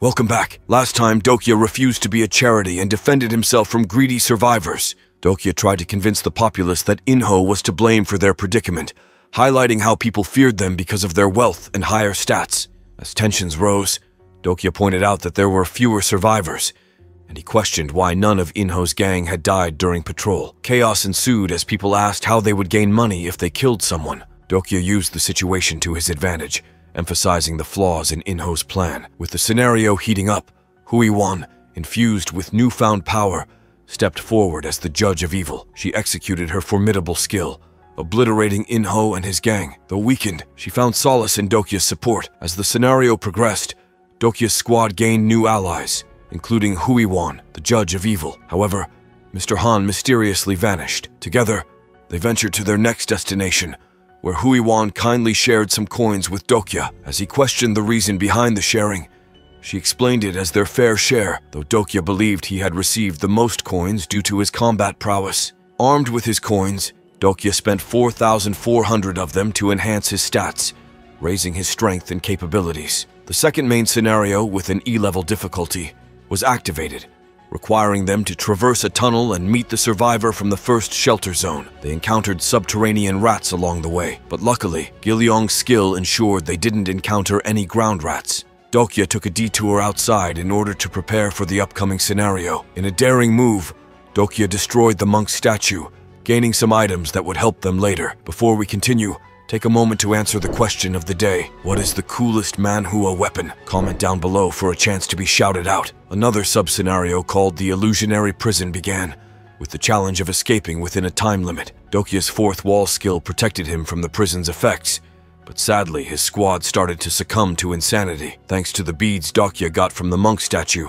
Welcome back. Last time, Dokya refused to be a charity and defended himself from greedy survivors. Dokya tried to convince the populace that Inho was to blame for their predicament, highlighting how people feared them because of their wealth and higher stats. As tensions rose, Dokya pointed out that there were fewer survivors, and he questioned why none of Inho's gang had died during patrol. Chaos ensued as people asked how they would gain money if they killed someone. Dokya used the situation to his advantage, emphasizing the flaws in Inho's plan. With the scenario heating up, Huiwan, infused with newfound power, stepped forward as the judge of evil. She executed her formidable skill, obliterating Inho and his gang. Though weakened, she found solace in Dokya's support. As the scenario progressed, Dokya's squad gained new allies, including Huiwan, the judge of evil. However, Mr. Han mysteriously vanished. Together, they ventured to their next destination, where Huiwan kindly shared some coins with Dokya. As he questioned the reason behind the sharing, she explained it as their fair share, though Dokya believed he had received the most coins due to his combat prowess. Armed with his coins, Dokya spent 4,400 of them to enhance his stats, raising his strength and capabilities. The second main scenario, with an E-level difficulty, was activated, requiring them to traverse a tunnel and meet the survivor from the first shelter zone. They encountered subterranean rats along the way, but luckily, Gileong's skill ensured they didn't encounter any ground rats. Dokya took a detour outside in order to prepare for the upcoming scenario. In a daring move, Dokya destroyed the monk's statue, gaining some items that would help them later. Before we continue, take a moment to answer the question of the day. What is the coolest Manhwa weapon? Comment down below for a chance to be shouted out. Another sub-scenario called the Illusionary Prison began, with the challenge of escaping within a time limit. Dokya's fourth wall skill protected him from the prison's effects, but sadly his squad started to succumb to insanity. Thanks to the beads Dokya got from the monk statue,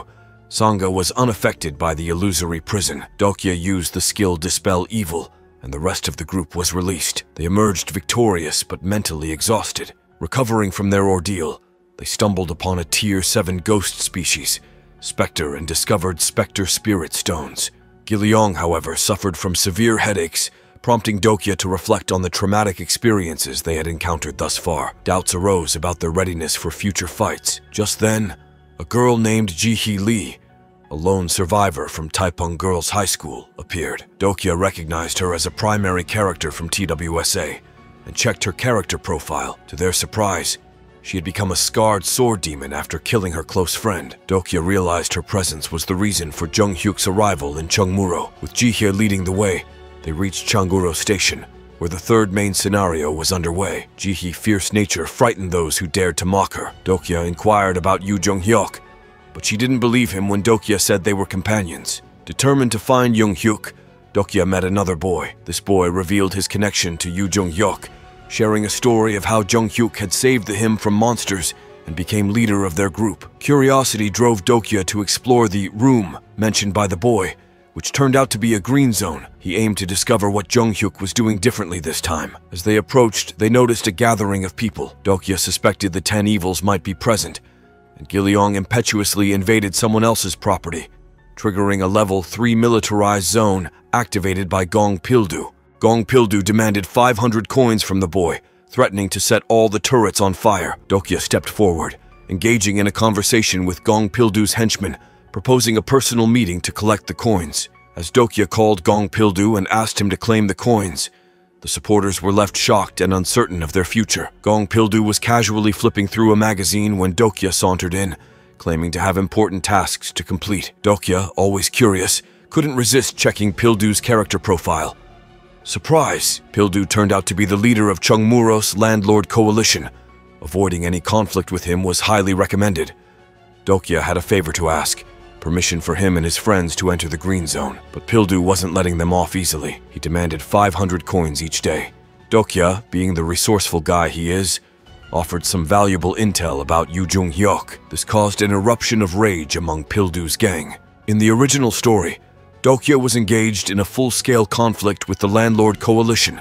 Sangha was unaffected by the illusory prison. Dokya used the skill Dispel Evil, and the rest of the group was released. They emerged victorious but mentally exhausted. Recovering from their ordeal, they stumbled upon a Tier 7 ghost species, Spectre, and discovered Spectre Spirit Stones. Gileong, however, suffered from severe headaches, prompting Dokya to reflect on the traumatic experiences they had encountered thus far. Doubts arose about their readiness for future fights. Just then, a girl named Ji-hee Lee, a lone survivor from Taipeng Girls' High School, appeared. Dokya recognized her as a primary character from TWSA and checked her character profile. To their surprise, she had become a scarred sword demon after killing her close friend. Dokya realized her presence was the reason for Jung Hyuk's arrival in Chungmuro. With Ji-hee leading the way, they reached Changuro Station, where the third main scenario was underway. Ji-hee's fierce nature frightened those who dared to mock her. Dokya inquired about Yu Jung-hyuk, but she didn't believe him when Dokya said they were companions. Determined to find Jung-hyuk, Dokya met another boy. This boy revealed his connection to Yu Jung-hyuk, sharing a story of how Jung-hyuk had saved him from monsters and became leader of their group. Curiosity drove Dokya to explore the room mentioned by the boy, which turned out to be a green zone. He aimed to discover what Jung-hyuk was doing differently this time. As they approached, they noticed a gathering of people. Dokya suspected the 10 evils might be present, and Gileong impetuously invaded someone else's property, triggering a level 3 militarized zone activated by Gong Pildu. Gong Pildu demanded 500 coins from the boy, threatening to set all the turrets on fire. Dokya stepped forward, engaging in a conversation with Gong Pildu's henchmen, proposing a personal meeting to collect the coins. As Dokya called Gong Pildu and asked him to claim the coins, the supporters were left shocked and uncertain of their future. Gong Pildu was casually flipping through a magazine when Dokya sauntered in, claiming to have important tasks to complete. Dokya, always curious, couldn't resist checking Pildu's character profile. Surprise! Pildu turned out to be the leader of Chungmuro's landlord coalition. Avoiding any conflict with him was highly recommended. Dokya had a favor to ask: permission for him and his friends to enter the green zone, but Pildu wasn't letting them off easily. He demanded 500 coins each day. Dokya, being the resourceful guy he is, offered some valuable intel about Yu Jung-hyuk. This caused an eruption of rage among Pildu's gang. In the original story, Dokya was engaged in a full-scale conflict with the landlord coalition.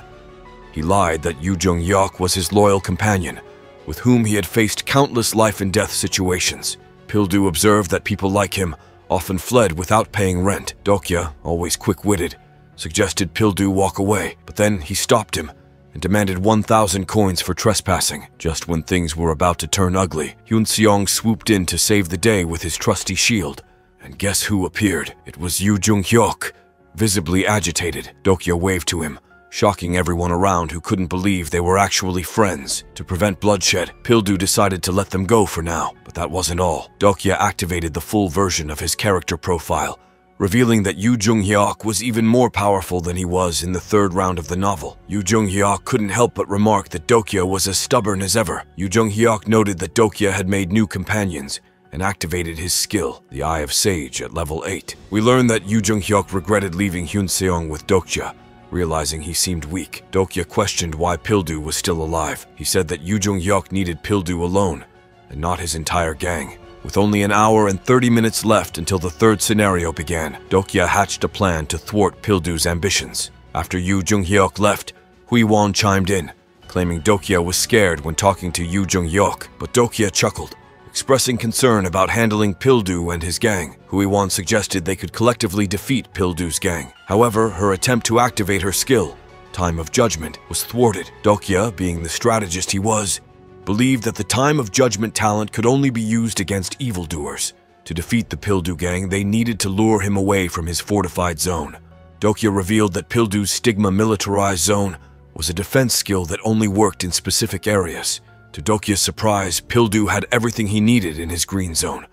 He lied that Yu Jung-hyuk was his loyal companion, with whom he had faced countless life-and-death situations. Pildu observed that people like him often fled without paying rent. Dokya, always quick-witted, suggested Pildu walk away, but then he stopped him, and demanded 1,000 coins for trespassing. Just when things were about to turn ugly, Hyun-seong swooped in to save the day with his trusty shield. And guess who appeared? It was Yoo Jung-hyuk. Visibly agitated, Dokya waved to him, shocking everyone around who couldn't believe they were actually friends. To prevent bloodshed, Pildu decided to let them go for now, but that wasn't all. Dokya activated the full version of his character profile, revealing that Yoo Jung-hyuk was even more powerful than he was in the third round of the novel. Yoo Jung-hyuk couldn't help but remark that Dokya was as stubborn as ever. Yoo Jung-hyuk noted that Dokya had made new companions and activated his skill, the Eye of Sage, at level 8. We learned that Yoo Jung-hyuk regretted leaving Hyun-seong with Dokya, realizing he seemed weak. Dokya questioned why Pildu was still alive. He said that Yoo Jung-hyuk needed Pildu alone, and not his entire gang. With only an hour and 30 minutes left until the third scenario began, Dokya hatched a plan to thwart Pildu's ambitions. After Yoo Jung-hyuk left, Hui-won chimed in, claiming Dokya was scared when talking to Yoo Jung-hyuk, but Dokya chuckled, expressing concern about handling Pildu and his gang. Hui-won suggested they could collectively defeat Pildu's gang. However, her attempt to activate her skill, Time of Judgment, was thwarted. Dokya, being the strategist he was, believed that the Time of Judgment talent could only be used against evildoers. To defeat the Pildu gang, they needed to lure him away from his fortified zone. Dokya revealed that Pildu's Stigma militarized zone was a defense skill that only worked in specific areas. To Dokya's surprise, Pildu had everything he needed in his green zone: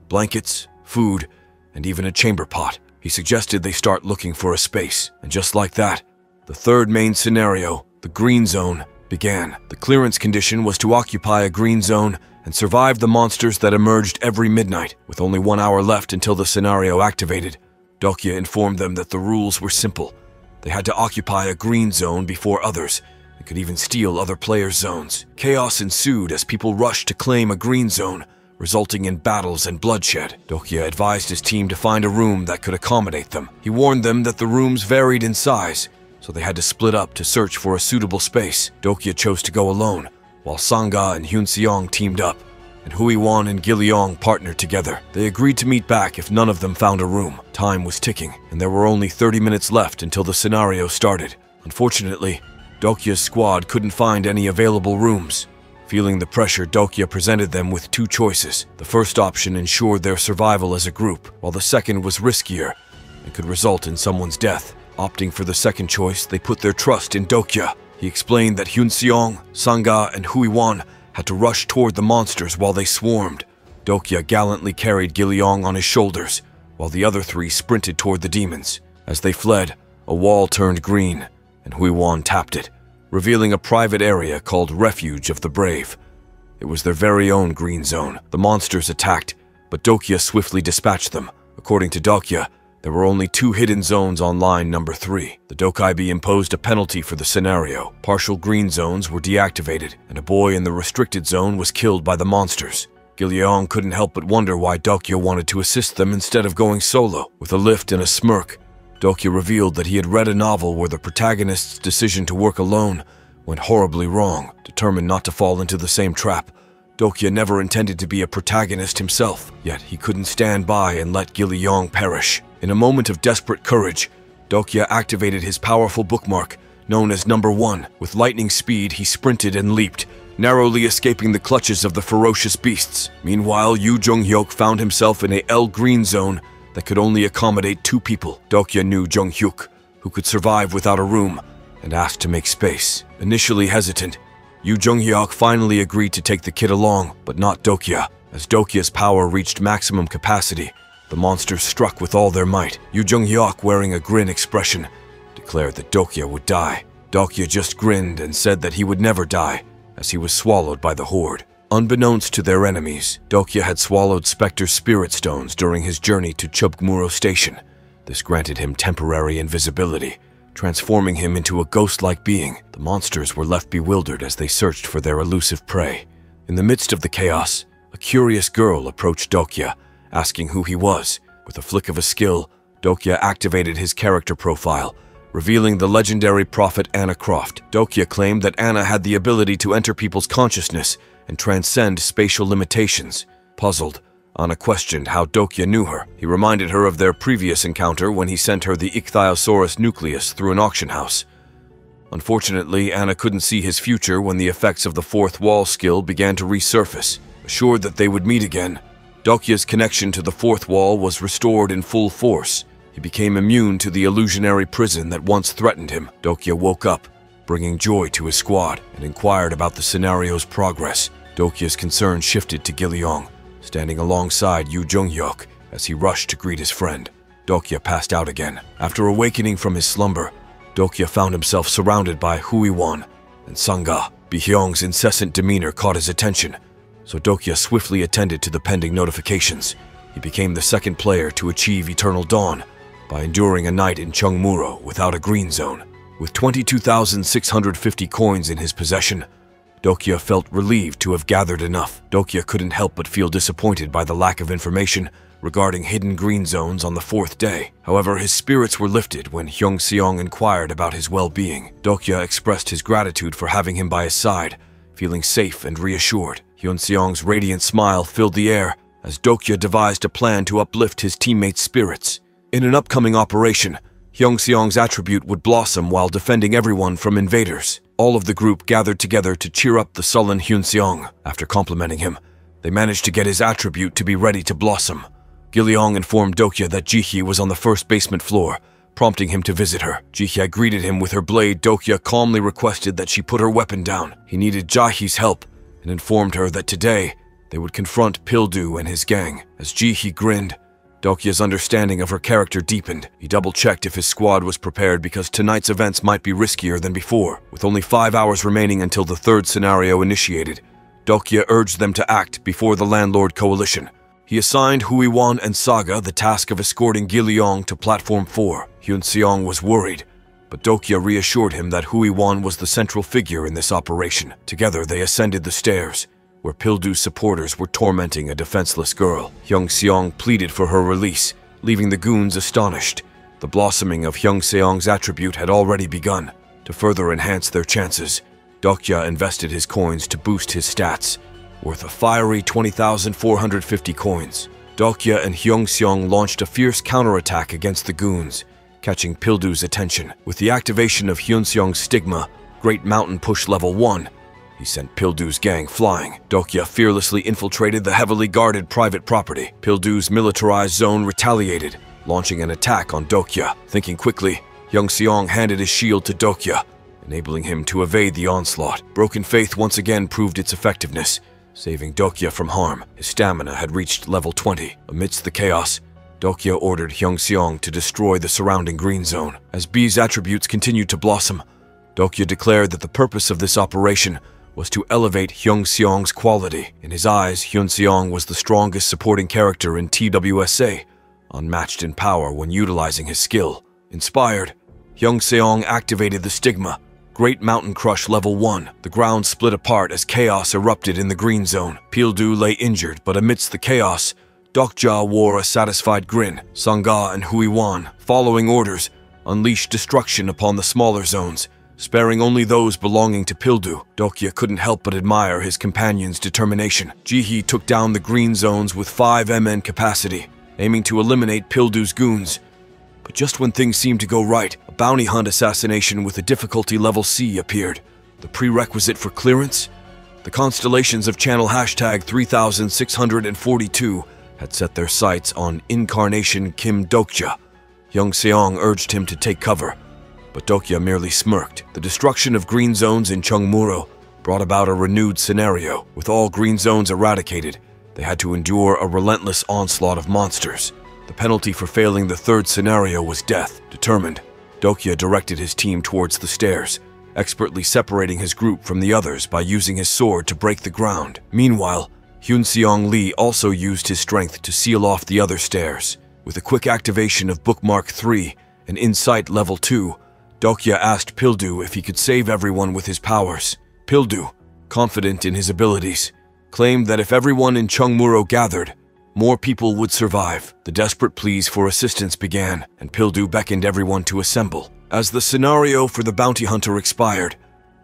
blankets, food, and even a chamber pot. He suggested they start looking for a space, and just like that, the third main scenario, the green zone, began. The clearance condition was to occupy a green zone and survive the monsters that emerged every midnight. With only 1 hour left until the scenario activated, Dokya informed them that the rules were simple. They had to occupy a green zone before others, and could even steal other players' zones. Chaos ensued as people rushed to claim a green zone, resulting in battles and bloodshed. Dokya advised his team to find a room that could accommodate them. He warned them that the rooms varied in size, so they had to split up to search for a suitable space. Dokya chose to go alone, while Sanga and Hyun-seong teamed up, and Hui-won and Gil-yeong partnered together. They agreed to meet back if none of them found a room. Time was ticking, and there were only 30 minutes left until the scenario started. Unfortunately, Dokya's squad couldn't find any available rooms. Feeling the pressure, Dokya presented them with two choices. The first option ensured their survival as a group, while the second was riskier and could result in someone's death. Opting for the second choice, they put their trust in Dokya. He explained that Hyun-seong, Sanga, and Hui-won had to rush toward the monsters while they swarmed. Dokya gallantly carried Gil-yeong on his shoulders, while the other three sprinted toward the demons. As they fled, a wall turned green, and Hui-won tapped it, revealing a private area called Refuge of the Brave. It was their very own green zone. The monsters attacked, but Dokya swiftly dispatched them. According to Dokya, there were only 2 hidden zones on line number 3. The Dokaibi imposed a penalty for the scenario. Partial green zones were deactivated, and a boy in the restricted zone was killed by the monsters. Gil-yeong couldn't help but wonder why Dokya wanted to assist them instead of going solo. With a lift and a smirk, Dokya revealed that he had read a novel where the protagonist's decision to work alone went horribly wrong. Determined not to fall into the same trap, Dokya never intended to be a protagonist himself, yet he couldn't stand by and let Gil-yeong perish. In a moment of desperate courage, Dokya activated his powerful bookmark, known as Number 1. With lightning speed, he sprinted and leaped, narrowly escaping the clutches of the ferocious beasts. Meanwhile, Yoo Jung-hyuk found himself in a L green zone that could only accommodate 2 people. Dokya knew Jung-hyuk, who could survive without a room, and asked to make space. Initially hesitant, Yoo Jung-hyuk finally agreed to take the kid along, but not Dokya. As Dokya's power reached maximum capacity, the monsters struck with all their might. Yoo Jung-hyuk, wearing a grin expression, declared that Dokya would die. Dokya just grinned and said that he would never die, as he was swallowed by the horde. Unbeknownst to their enemies, Dokya had swallowed Spectre's spirit stones during his journey to Chubgmuro Station. This granted him temporary invisibility, transforming him into a ghost-like being. The monsters were left bewildered as they searched for their elusive prey. In the midst of the chaos, a curious girl approached Dokya, asking who he was. With a flick of a skill, Dokya activated his character profile, revealing the legendary prophet Anna Croft. Dokya claimed that Anna had the ability to enter people's consciousness and transcend spatial limitations. Puzzled, Anna questioned how Dokya knew her. He reminded her of their previous encounter when he sent her the Ichthyosaurus nucleus through an auction house. Unfortunately, Anna couldn't see his future when the effects of the fourth wall skill began to resurface. Assured that they would meet again, Dokya's connection to the fourth wall was restored in full force. He became immune to the illusionary prison that once threatened him. Dokya woke up, bringing joy to his squad, and inquired about the scenario's progress. Dokya's concern shifted to Giliong, standing alongside Yu Junghyuk as he rushed to greet his friend. Dokya passed out again. After awakening from his slumber, Dokya found himself surrounded by Huiwon and Sangha. Bihyong's incessant demeanor caught his attention, so Dokya swiftly attended to the pending notifications. He became the second player to achieve Eternal Dawn by enduring a night in Cheongmuro without a green zone. With 22,650 coins in his possession, Dokya felt relieved to have gathered enough. Dokya couldn't help but feel disappointed by the lack of information regarding hidden green zones on the fourth day. However, his spirits were lifted when Hyung-seong inquired about his well-being. Dokya expressed his gratitude for having him by his side, feeling safe and reassured. Hyun-seong's radiant smile filled the air as Dokya devised a plan to uplift his teammates' spirits. In an upcoming operation, Hyung-seong's attribute would blossom while defending everyone from invaders. All of the group gathered together to cheer up the sullen Hyun-seong. After complimenting him, they managed to get his attribute to be ready to blossom. Giliong informed Dokya that Jihye was on the first basement floor, prompting him to visit her. Jihye greeted him with her blade. Dokya calmly requested that she put her weapon down. He needed Jihye's help and informed her that today they would confront Pildu and his gang. As Jihye grinned, Dokya's understanding of her character deepened. He double-checked if his squad was prepared because tonight's events might be riskier than before. With only 5 hours remaining until the third scenario initiated, Dokya urged them to act before the Landlord Coalition. He assigned Huiwon and Saga the task of escorting Giliong to Platform 4. Hyun-seong was worried, but Dokya reassured him that Huiwon was the central figure in this operation. Together they ascended the stairs, where Pildu's supporters were tormenting a defenseless girl. Hyung-seong pleaded for her release, leaving the goons astonished. The blossoming of Hyung-seong's attribute had already begun. To further enhance their chances, Dokya invested his coins to boost his stats, worth a fiery 20,450 coins. Dokya and Hyung-seong launched a fierce counterattack against the goons, catching Pildu's attention. With the activation of Hyun-seong's stigma, Great Mountain Push Level 1, he sent Pildu's gang flying. Dokya fearlessly infiltrated the heavily guarded private property. Pildu's militarized zone retaliated, launching an attack on Dokya. Thinking quickly, Hyung-seong handed his shield to Dokya, enabling him to evade the onslaught. Broken Faith once again proved its effectiveness, saving Dokya from harm. His stamina had reached level 20. Amidst the chaos, Dokya ordered Hyung-seong to destroy the surrounding green zone. As B's attributes continued to blossom, Dokya declared that the purpose of this operation was to elevate Hyung-seong's quality. In his eyes, Hyun-seong was the strongest supporting character in TWSA, unmatched in power when utilizing his skill. Inspired, Hyung-seong activated the stigma, Great Mountain Crush Level 1. The ground split apart as chaos erupted in the green zone. Pildu lay injured, but amidst the chaos, Dokja wore a satisfied grin. Sangha and Huiwon, following orders, unleashed destruction upon the smaller zones, sparing only those belonging to Pildu. Dokya couldn't help but admire his companion's determination. Jihye took down the green zones with 5 MN capacity, aiming to eliminate Pildu's goons. But just when things seemed to go right, a bounty hunt assassination with a difficulty level C appeared. The prerequisite for clearance? The constellations of channel hashtag 3642 had set their sights on Incarnation Kim Dokja. Hyung-seong urged him to take cover, but Dokya merely smirked. The destruction of green zones in Cheongmuro brought about a renewed scenario. With all green zones eradicated, they had to endure a relentless onslaught of monsters. The penalty for failing the third scenario was death. Determined, Dokya directed his team towards the stairs, expertly separating his group from the others by using his sword to break the ground. Meanwhile, Hyun-seong Lee also used his strength to seal off the other stairs. With a quick activation of Bookmark 3 and Insight Level 2, Dokya asked Pildu if he could save everyone with his powers. Pildu, confident in his abilities, claimed that if everyone in Cheongmuro gathered, more people would survive. The desperate pleas for assistance began, and Pildu beckoned everyone to assemble. As the scenario for the bounty hunter expired,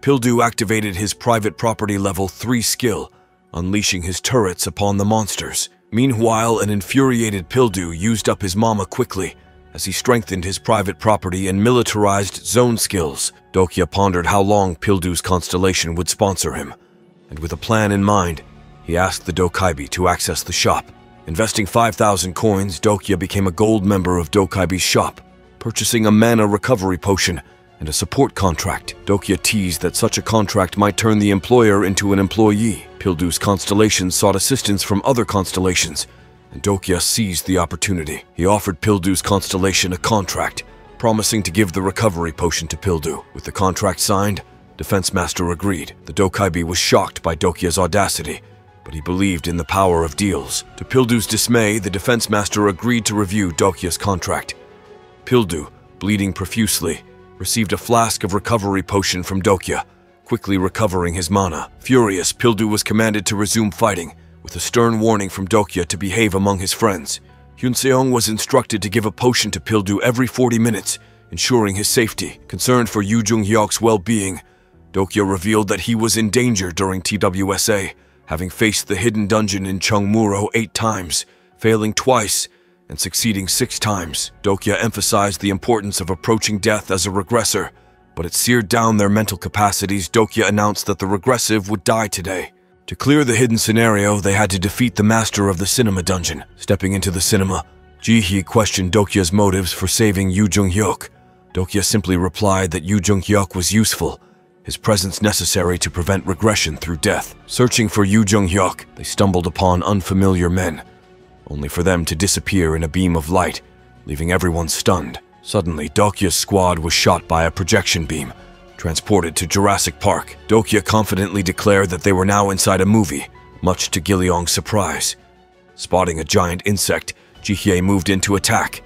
Pildu activated his private property level 3 skill, unleashing his turrets upon the monsters. Meanwhile, an infuriated Pildu used up his mama quickly as he strengthened his private property and militarized zone skills. Dokya pondered how long Pildu's constellation would sponsor him, and with a plan in mind, he asked the Dokaibi to access the shop. Investing 5,000 coins, Dokya became a gold member of Dokaibi's shop, purchasing a mana recovery potion and a support contract. Dokya teased that such a contract might turn the employer into an employee. Pildu's constellation sought assistance from other constellations, and Dokya seized the opportunity. He offered Pildu's constellation a contract, promising to give the recovery potion to Pildu. With the contract signed, Defense Master agreed. The Dokaibi was shocked by Dokya's audacity, but he believed in the power of deals. To Pildu's dismay, the Defense Master agreed to review Dokya's contract. Pildu, bleeding profusely, received a flask of recovery potion from Dokya, quickly recovering his mana. Furious, Pildu was commanded to resume fighting, with a stern warning from Dokya to behave among his friends. Hyunseong was instructed to give a potion to Pildu every 40 minutes, ensuring his safety. Concerned for Yu Jung-hyuk's well-being, Dokya revealed that he was in danger during TWSA, having faced the hidden dungeon in Cheongmuro 8 times, failing twice, and succeeding 6 times. Dokya emphasized the importance of approaching death as a regressor, but it seared down their mental capacities. Dokya announced that the regressive would die today. To clear the hidden scenario, they had to defeat the master of the cinema dungeon. Stepping into the cinema, Ji-hee questioned Dokya's motives for saving Yu Jung-hyuk. Dokya simply replied that Yu Jung-hyuk was useful, his presence necessary to prevent regression through death. Searching for Yu Jung-hyuk, they stumbled upon unfamiliar men, only for them to disappear in a beam of light, leaving everyone stunned. Suddenly, Dokya's squad was shot by a projection beam, transported to Jurassic Park. Dokya confidently declared that they were now inside a movie, much to Gilleong's surprise. Spotting a giant insect, Ji-hye moved in to attack,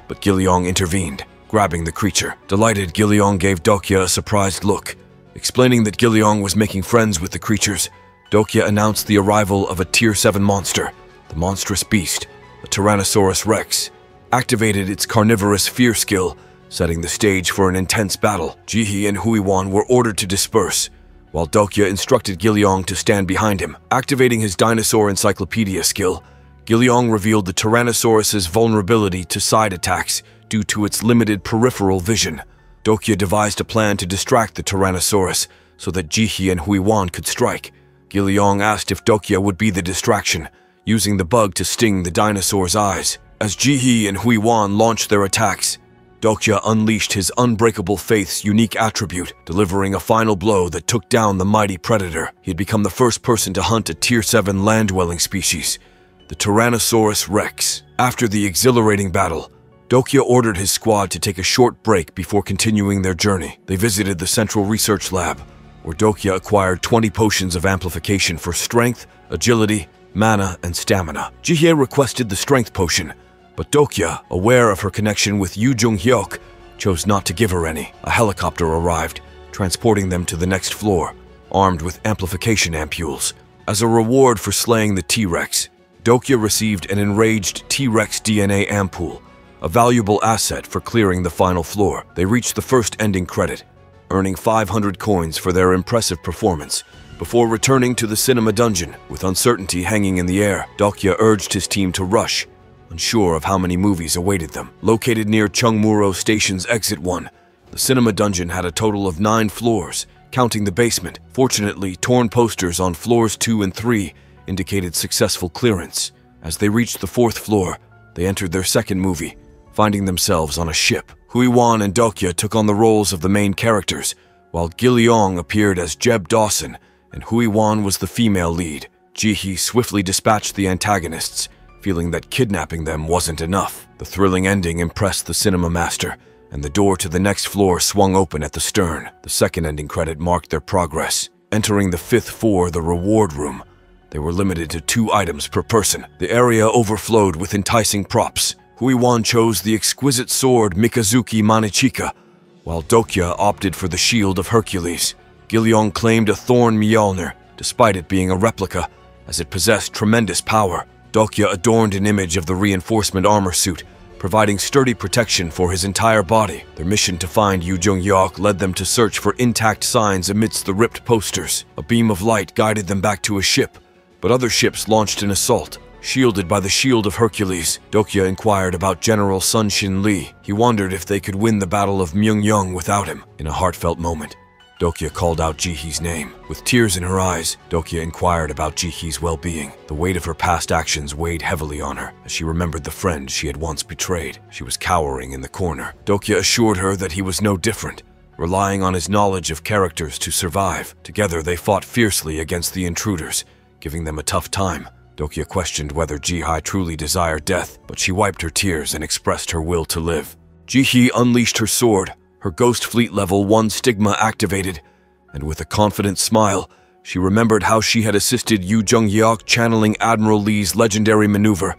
but Gilleong intervened, grabbing the creature. Delighted, Gilleong gave Dokya a surprised look. Explaining that Gilleong was making friends with the creatures, Dokya announced the arrival of a Tier 7 monster. The monstrous beast, a Tyrannosaurus Rex, activated its carnivorous fear skill, setting the stage for an intense battle. Ji-hee and Huiwon were ordered to disperse, while Dokya instructed Gilleong to stand behind him. Activating his dinosaur encyclopedia skill, Gilleong revealed the Tyrannosaurus's vulnerability to side attacks due to its limited peripheral vision. Dokya devised a plan to distract the Tyrannosaurus so that Ji-hee and Huiwon could strike. Gilleong asked if Dokya would be the distraction, using the bug to sting the dinosaur's eyes. As Ji-hee and Huiwon launched their attacks, Dokya unleashed his Unbreakable Faith's unique attribute, delivering a final blow that took down the mighty predator. He had become the first person to hunt a Tier 7 land-dwelling species, the Tyrannosaurus Rex. After the exhilarating battle, Dokya ordered his squad to take a short break before continuing their journey. They visited the Central Research Lab, where Dokya acquired 20 potions of amplification for strength, agility, mana, and stamina. Ji-hye requested the strength potion, but Dokya, aware of her connection with Yu Jung-hyuk, chose not to give her any. A helicopter arrived, transporting them to the next floor, armed with amplification ampules. As a reward for slaying the T-Rex, Dokya received an enraged T-Rex DNA ampule, a valuable asset for clearing the final floor. They reached the first ending credit, earning 500 coins for their impressive performance, before returning to the cinema dungeon. With uncertainty hanging in the air, Dokya urged his team to rush, unsure of how many movies awaited them. Located near Cheongmuro Station's Exit 1, the cinema dungeon had a total of 9 floors, counting the basement. Fortunately, torn posters on floors 2 and 3 indicated successful clearance. As they reached the 4th floor, they entered their second movie, finding themselves on a ship. Huiwon and Dokya took on the roles of the main characters, while Gilleong appeared as Jeb Dawson, and Huiwon was the female lead. Ji-hee swiftly dispatched the antagonists, feeling that kidnapping them wasn't enough. The thrilling ending impressed the cinema master, and the door to the next floor swung open at the stern. The second ending credit marked their progress. Entering the 5th floor, the reward room, they were limited to 2 items per person. The area overflowed with enticing props. Huiwon chose the exquisite sword Mikazuki Manichika, while Dokya opted for the shield of Hercules. Gilleong claimed a thorn Mjolnir, despite it being a replica, as it possessed tremendous power. Dokya adorned an image of the reinforcement armor suit, providing sturdy protection for his entire body. Their mission to find Yu Jung-hyuk led them to search for intact signs amidst the ripped posters. A beam of light guided them back to a ship, but other ships launched an assault, Shielded by the shield of Hercules, Dokya inquired about General Sun Shin Lee. He wondered if they could win the Battle of Myeongyang without him. In a heartfelt moment, Dokya called out Jihee's name. With tears in her eyes, Dokya inquired about Jihee's well-being. The weight of her past actions weighed heavily on her as she remembered the friend she had once betrayed. She was cowering in the corner. Dokya assured her that he was no different, relying on his knowledge of characters to survive. Together, they fought fiercely against the intruders, giving them a tough time. Dokya questioned whether Jihee truly desired death, but she wiped her tears and expressed her will to live. Jihee unleashed her sword, her Ghost Fleet Level 1 stigma activated, and with a confident smile, she remembered how she had assisted Yu Jung-hyuk channeling Admiral Lee's legendary maneuver.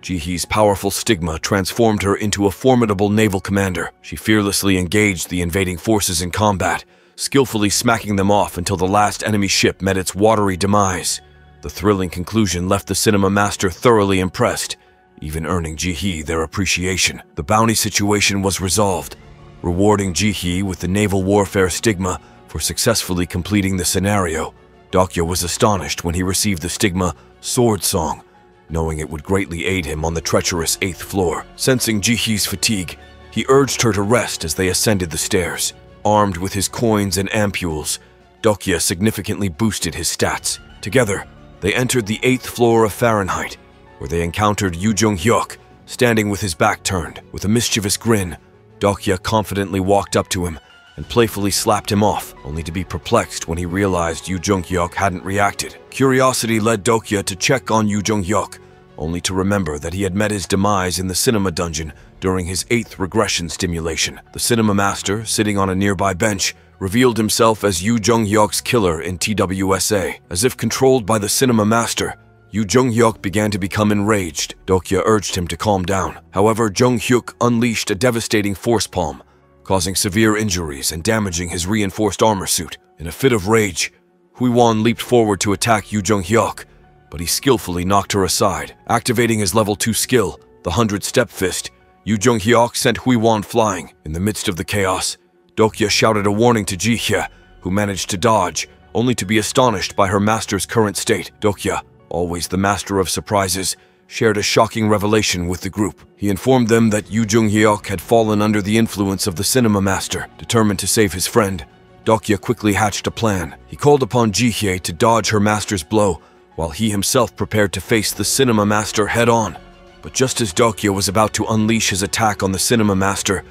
Jihee's powerful stigma transformed her into a formidable naval commander. She fearlessly engaged the invading forces in combat, skillfully smacking them off until the last enemy ship met its watery demise. The thrilling conclusion left the cinema master thoroughly impressed, even earning Jihee their appreciation. The bounty situation was resolved, rewarding Jihee with the naval warfare stigma for successfully completing the scenario. Dokya was astonished when he received the stigma Sword Song, knowing it would greatly aid him on the treacherous 8th floor. Sensing Jihee's fatigue, he urged her to rest as they ascended the stairs. Armed with his coins and ampules, Dokya significantly boosted his stats. Together, they entered the 8th floor of Fahrenheit, where they encountered Yu Jung-hyuk, standing with his back turned. With a mischievous grin, Dokya confidently walked up to him and playfully slapped him off, only to be perplexed when he realized Yu Jung-hyuk hadn't reacted. Curiosity led Dokya to check on Yu Jung-hyuk, only to remember that he had met his demise in the cinema dungeon during his 8th regression stimulation. The cinema master, sitting on a nearby bench, revealed himself as Yu Jung-hyuk's killer in TWSA. As if controlled by the cinema master, Yu Jung-hyuk began to become enraged. Dokya urged him to calm down. However, Jung-hyuk unleashed a devastating force palm, causing severe injuries and damaging his reinforced armor suit. In a fit of rage, Hui-won leaped forward to attack Yu Jung-hyuk, but he skillfully knocked her aside. Activating his level 2 skill, the 100-step fist, Yu Jung-hyuk sent Hui-won flying. In the midst of the chaos, Dokya shouted a warning to Jihee, who managed to dodge, only to be astonished by her master's current state. Dokya, always the master of surprises, shared a shocking revelation with the group. He informed them that Yu Jung-hyuk had fallen under the influence of the cinema master. Determined to save his friend, Dokya quickly hatched a plan. He called upon Jihee to dodge her master's blow, while he himself prepared to face the cinema master head-on. But just as Dokya was about to unleash his attack on the cinema master,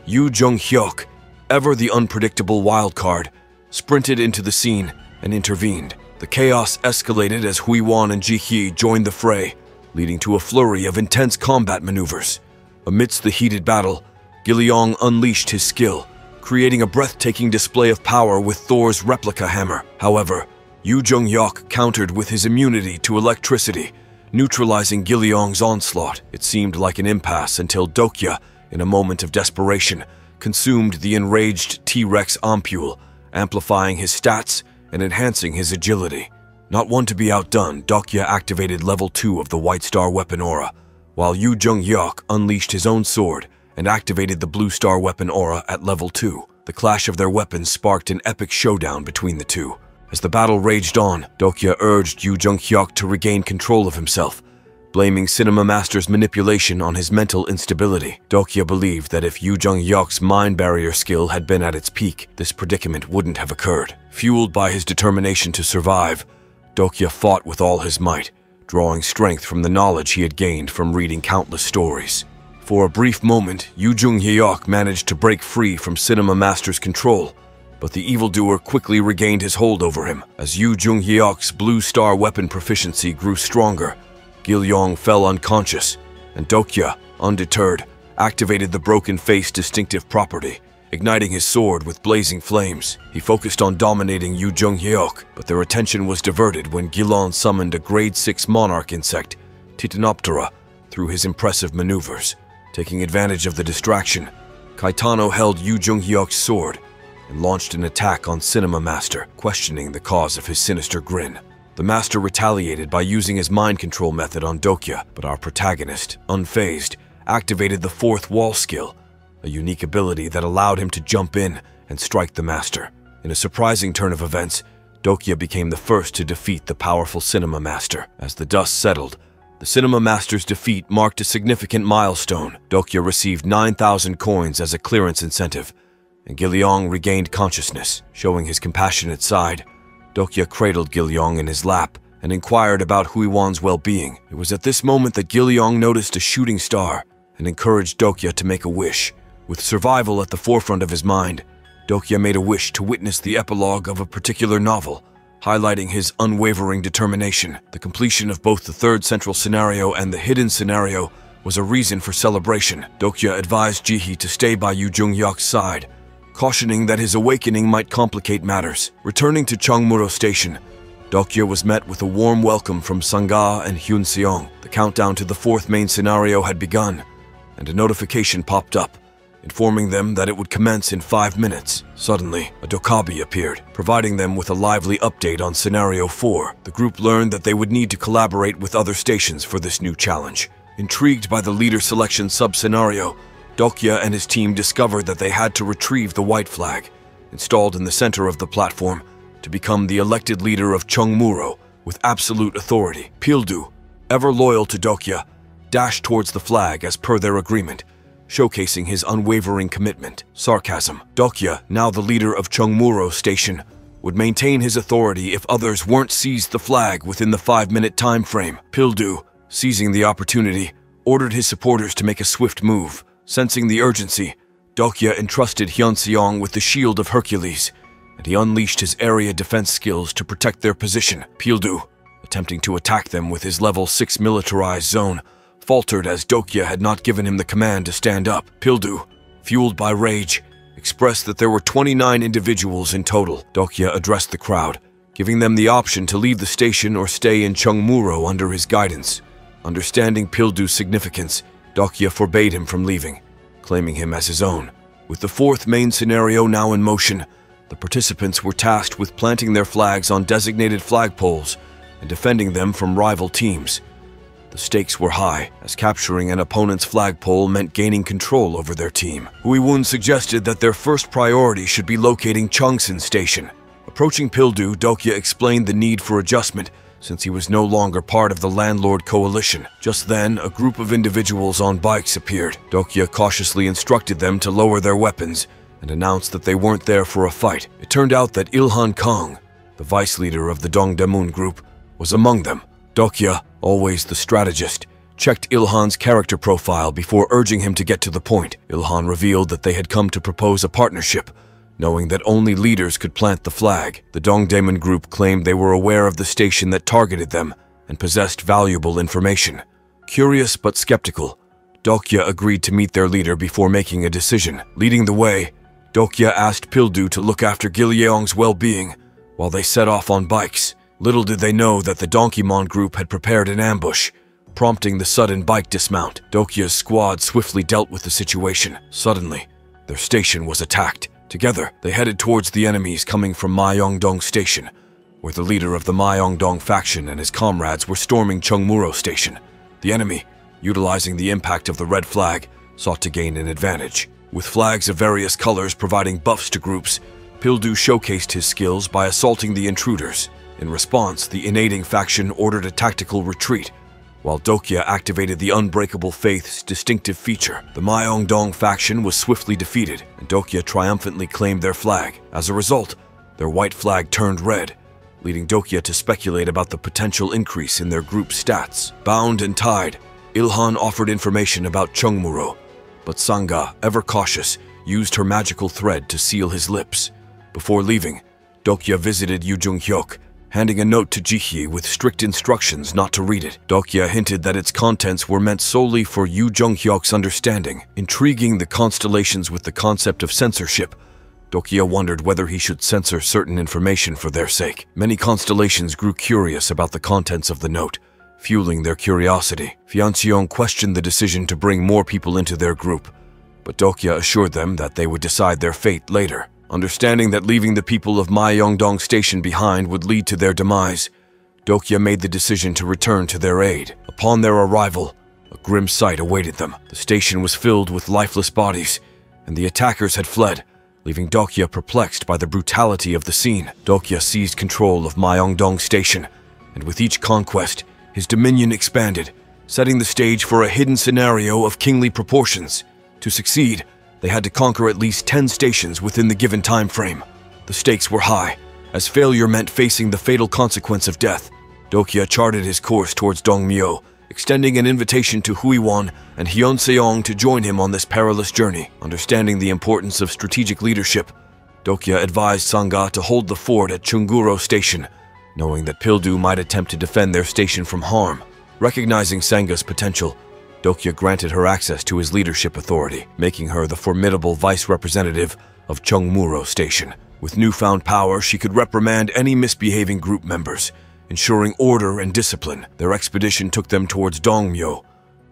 Yu Jung-hyuk, ever the unpredictable wildcard, sprinted into the scene and intervened. The chaos escalated as Hui-won and Jihee joined the fray, leading to a flurry of intense combat maneuvers. Amidst the heated battle, Gilleong unleashed his skill, creating a breathtaking display of power with Thor's replica hammer. However, Yu Jung-hyuk countered with his immunity to electricity, neutralizing Gilleong's onslaught. It seemed like an impasse until Dokya, in a moment of desperation, consumed the enraged T-Rex ampule, amplifying his stats and enhancing his agility. Not one to be outdone, Dokya activated level 2 of the White Star weapon aura, while Yu Jung-hyuk unleashed his own sword and activated the Blue Star weapon aura at level 2. The clash of their weapons sparked an epic showdown between the two. As the battle raged on, Dokya urged Yu Jung-hyuk to regain control of himself, blaming Cinema Master's manipulation on his mental instability. Dokya believed that if Yu Jung-hyuk's mind barrier skill had been at its peak, this predicament wouldn't have occurred. Fueled by his determination to survive, Dokya fought with all his might, drawing strength from the knowledge he had gained from reading countless stories. For a brief moment, Yu Jung-hyuk managed to break free from Cinema Master's control, but the evildoer quickly regained his hold over him. As Yu Jung-hyuk's Blue Star weapon proficiency grew stronger, Gilleong fell unconscious, and Dokya, undeterred, activated the Broken Face distinctive property, igniting his sword with blazing flames. He focused on dominating Yu Jung-hyuk, but their attention was diverted when Gilleong summoned a Grade 6 monarch insect, Titanoptera, through his impressive maneuvers. Taking advantage of the distraction, Kaitano held Yu Jung-hyuk's sword and launched an attack on Cinema Master, questioning the cause of his sinister grin. The Master retaliated by using his mind control method on Dokya, but our protagonist, unfazed, activated the Fourth Wall skill, a unique ability that allowed him to jump in and strike the Master. In a surprising turn of events, Dokya became the first to defeat the powerful Cinema Master. As the dust settled, The cinema master's defeat marked a significant milestone. Dokya received 9,000 coins as a clearance incentive, and Gilyong regained consciousness. Showing his compassionate side, Dokya cradled Gilyong in his lap and inquired about Huiwan's well-being. It was at this moment that Gilyong noticed a shooting star and encouraged Dokya to make a wish. With survival at the forefront of his mind, Dokya made a wish to witness the epilogue of a particular novel, highlighting his unwavering determination. The completion of both the third central scenario and the hidden scenario was a reason for celebration. Dokya advised Jihi to stay by Yu Jung-hyuk's side, cautioning that his awakening might complicate matters. Returning to Cheongmuro Station, Dokya was met with a warm welcome from Sangha and Hyun Seong. The countdown to the fourth main scenario had begun, and a notification popped up, informing them that it would commence in 5 minutes. Suddenly, a Dokabi appeared, providing them with a lively update on Scenario 4. The group learned that they would need to collaborate with other stations for this new challenge. Intrigued by the leader selection sub-scenario, Dokya and his team discovered that they had to retrieve the white flag, installed in the center of the platform, to become the elected leader of Cheongmuro with absolute authority. Pildu, ever loyal to Dokya, dashed towards the flag as per their agreement, showcasing his unwavering commitment. Sarcasm. Dokya, now the leader of Cheongmuro Station, would maintain his authority if others weren't seized the flag within the 5-minute time frame. Pildu, seizing the opportunity, ordered his supporters to make a swift move. Sensing the urgency, Dokya entrusted Hyun Seong with the Shield of Hercules, and he unleashed his area defense skills to protect their position. Pildu, attempting to attack them with his level 6 militarized zone, faltered as Dokya had not given him the command to stand up. Pildu, fueled by rage, expressed that there were 29 individuals in total. Dokya addressed the crowd, giving them the option to leave the station or stay in Cheongmuro under his guidance. Understanding Pildu's significance, Dokya forbade him from leaving, claiming him as his own. With the fourth main scenario now in motion, the participants were tasked with planting their flags on designated flagpoles and defending them from rival teams. The stakes were high, as capturing an opponent's flagpole meant gaining control over their team. Huiwun suggested that their first priority should be locating Changsan Station. Approaching Pildu, Dokya explained the need for adjustment since he was no longer part of the landlord coalition. Just then, a group of individuals on bikes appeared. Dokya cautiously instructed them to lower their weapons and announced that they weren't there for a fight. It turned out that Ilhan Kang, the vice leader of the Dongdaemun group, was among them. Dokya, always the strategist, checked Ilhan's character profile before urging him to get to the point. Ilhan revealed that they had come to propose a partnership, knowing that only leaders could plant the flag. The Dongdaemun group claimed they were aware of the station that targeted them and possessed valuable information. Curious but skeptical, Dokya agreed to meet their leader before making a decision. Leading the way, Dokya asked Pildu to look after Gilyong's well-being while they set off on bikes. Little did they know that the Donkeymon group had prepared an ambush, prompting the sudden bike dismount. Dokya's squad swiftly dealt with the situation. Suddenly, their station was attacked. Together, they headed towards the enemies coming from Myeongdong Station, where the leader of the Myeongdong faction and his comrades were storming Cheongmuro Station. The enemy, utilizing the impact of the red flag, sought to gain an advantage. With flags of various colors providing buffs to groups, Pildu showcased his skills by assaulting the intruders. In response, the Innating faction ordered a tactical retreat, while Dokya activated the Unbreakable Faith's distinctive feature. The Myeongdong faction was swiftly defeated, and Dokya triumphantly claimed their flag. As a result, their white flag turned red, leading Dokya to speculate about the potential increase in their group stats. Bound and tied, Ilhan offered information about Cheongmuro, but Sangha, ever cautious, used her magical thread to seal his lips. Before leaving, Dokya visited Yu Jung-hyuk, handing a note to Jihi with strict instructions not to read it. Dokya hinted that its contents were meant solely for Yu Jung-hyuk's understanding. Intriguing the constellations with the concept of censorship, Dokya wondered whether he should censor certain information for their sake. Many constellations grew curious about the contents of the note, fueling their curiosity. Fianxiong questioned the decision to bring more people into their group, but Dokya assured them that they would decide their fate later. Understanding that leaving the people of Myeongdong Station behind would lead to their demise, Dokya made the decision to return to their aid. Upon their arrival, a grim sight awaited them. The station was filled with lifeless bodies, and the attackers had fled, leaving Dokya perplexed by the brutality of the scene. Dokya seized control of Myeongdong Station, and with each conquest, his dominion expanded, setting the stage for a hidden scenario of kingly proportions. To succeed, they had to conquer at least 10 stations within the given time frame. The stakes were high, as failure meant facing the fatal consequence of death. Dokya charted his course towards Dongmyo, extending an invitation to Huiwan and Hyunseong to join him on this perilous journey. Understanding the importance of strategic leadership, Dokya advised Sangha to hold the fort at Chunguro Station, knowing that Pildu might attempt to defend their station from harm. Recognizing Sanga's potential, Dokya granted her access to his leadership authority, making her the formidable vice representative of Chungmuro Station. With newfound power, she could reprimand any misbehaving group members, ensuring order and discipline. Their expedition took them towards Dongmyo,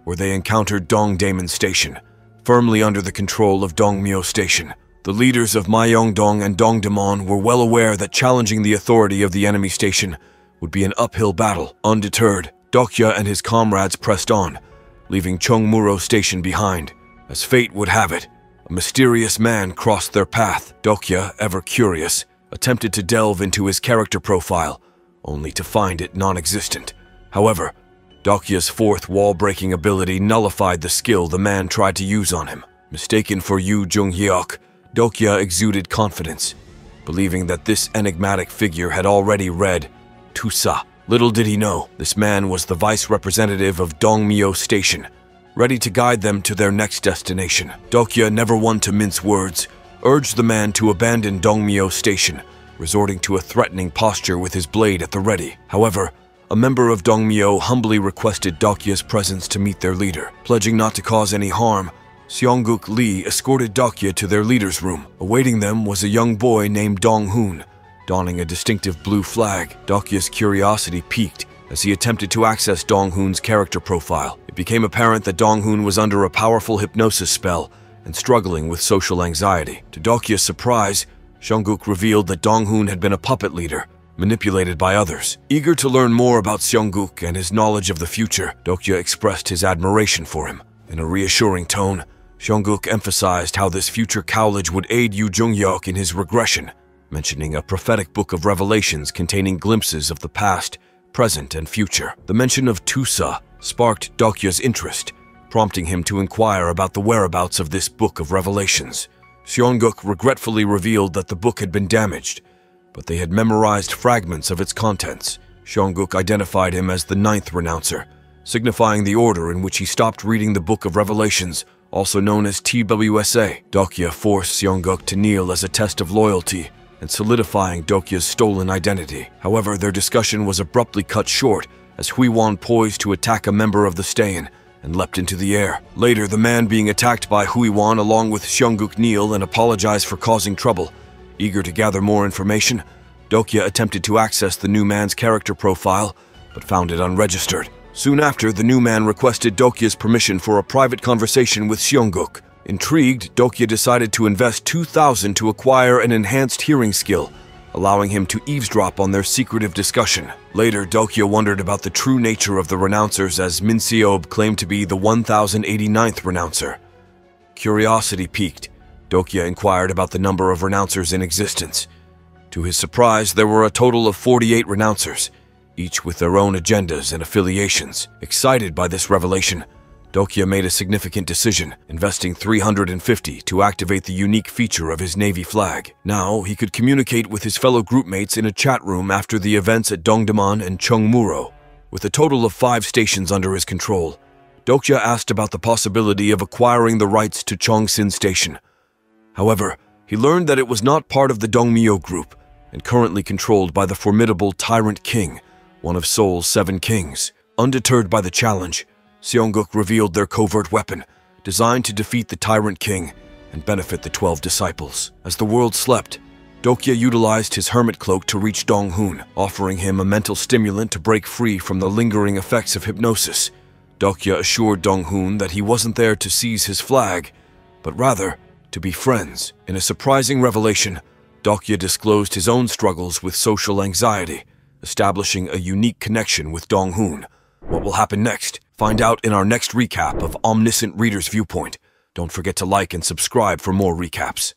where they encountered Dongdaemun Station, firmly under the control of Dongmyo Station. The leaders of Myeongdong and Dongdaemun were well aware that challenging the authority of the enemy station would be an uphill battle. Undeterred, Dokya and his comrades pressed on, leaving Chungmuro Station behind. As fate would have it, a mysterious man crossed their path. Dokya, ever curious, attempted to delve into his character profile, only to find it non-existent. However, Dokya's fourth wall-breaking ability nullified the skill the man tried to use on him. Mistaken for Yu Jung-hyuk, Dokya exuded confidence, believing that this enigmatic figure had already read Tusa. Little did he know, this man was the vice representative of Dongmyo Station, ready to guide them to their next destination. Dokya, never one to mince words, urged the man to abandon Dongmyo Station, resorting to a threatening posture with his blade at the ready. However, a member of Dongmyo humbly requested Dokya's presence to meet their leader. Pledging not to cause any harm, Seongguk Lee escorted Dokya to their leader's room. Awaiting them was a young boy named Dong-hoon, donning a distinctive blue flag. Dokya's curiosity piqued as he attempted to access Dong-hoon's character profile. It became apparent that Dong-hoon was under a powerful hypnosis spell and struggling with social anxiety. To Dokya's surprise, Seongguk revealed that Dong-hoon had been a puppet leader, manipulated by others. Eager to learn more about Seongguk and his knowledge of the future, Dokya expressed his admiration for him. In a reassuring tone, Seongguk emphasized how this future Cowledge would aid Yu Jung-hyuk in his regression, mentioning a prophetic book of revelations containing glimpses of the past, present, and future. The mention of Tusa sparked Dokya's interest, prompting him to inquire about the whereabouts of this book of revelations. Seongguk regretfully revealed that the book had been damaged, but they had memorized fragments of its contents. Seongguk identified him as the 9th renouncer, signifying the order in which he stopped reading the Book of Revelations, also known as TWSA. Dokya forced Seongguk to kneel as a test of loyalty and solidifying Dokya's stolen identity. However, their discussion was abruptly cut short as Huiwan poised to attack a member of the Stayin and leapt into the air. Later, the man being attacked by Huiwan along with Seongguk kneel and apologized for causing trouble. Eager to gather more information, Dokya attempted to access the new man's character profile, but found it unregistered. Soon after, the new man requested Dokya's permission for a private conversation with Seongguk. Intrigued, Dokya decided to invest 2,000 to acquire an enhanced hearing skill, allowing him to eavesdrop on their secretive discussion. Later, Dokya wondered about the true nature of the renouncers as Min Seob claimed to be the 1089th renouncer. Curiosity piqued, Dokya inquired about the number of renouncers in existence. To his surprise, there were a total of 48 renouncers, each with their own agendas and affiliations. Excited by this revelation, Dokya made a significant decision, investing 350 to activate the unique feature of his navy flag. Now, he could communicate with his fellow groupmates in a chat room after the events at Dongdaemun and Chungmuro. With a total of 5 stations under his control, Dokya asked about the possibility of acquiring the rights to Chongsin Station. However, he learned that it was not part of the Dongmyo group and currently controlled by the formidable Tyrant King, one of Seoul's 7 kings. Undeterred by the challenge, Seongguk revealed their covert weapon, designed to defeat the Tyrant King and benefit the 12 disciples. As the world slept, Dokya utilized his hermit cloak to reach Dong-hoon, offering him a mental stimulant to break free from the lingering effects of hypnosis. Dokya assured Dong-hoon that he wasn't there to seize his flag, but rather to be friends. In a surprising revelation, Dokya disclosed his own struggles with social anxiety, establishing a unique connection with Dong-hoon. What will happen next? Find out in our next recap of Omniscient Reader's Viewpoint. Don't forget to like and subscribe for more recaps.